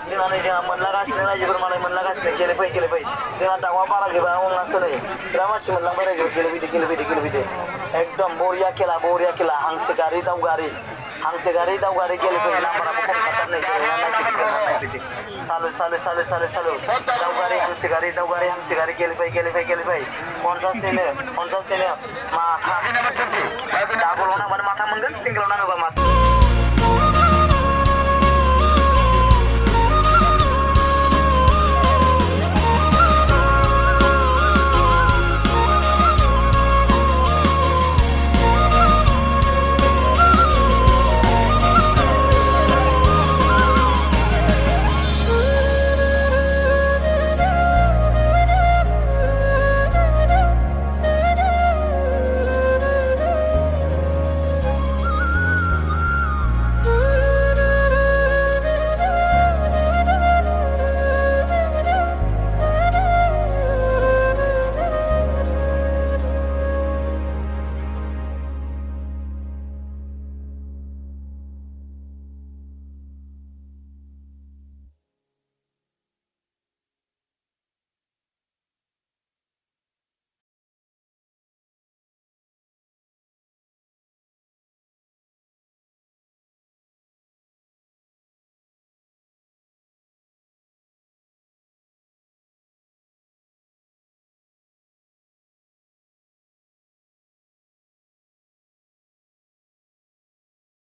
जोंहा नै जोंहा मोनलागासिनो रायजोफोर मालाय मोनलागासिनो गेलेफै जोंहा दाउआ बारा गैबा अनलासो नै बिराद मानसि मोनलांबाय रायजोआव गेलेफैदो एकदम बरिया खेला हांसो गारि दाउ गारि गेलेफै नाम्बाराबो खम खाथार नै नायफैदो सालु दाउ गारि हांसो गारि गेलेफै 50 माथा डाबलाव नांबानो माथा मोनगोन सिंगलाव नाङोबा मास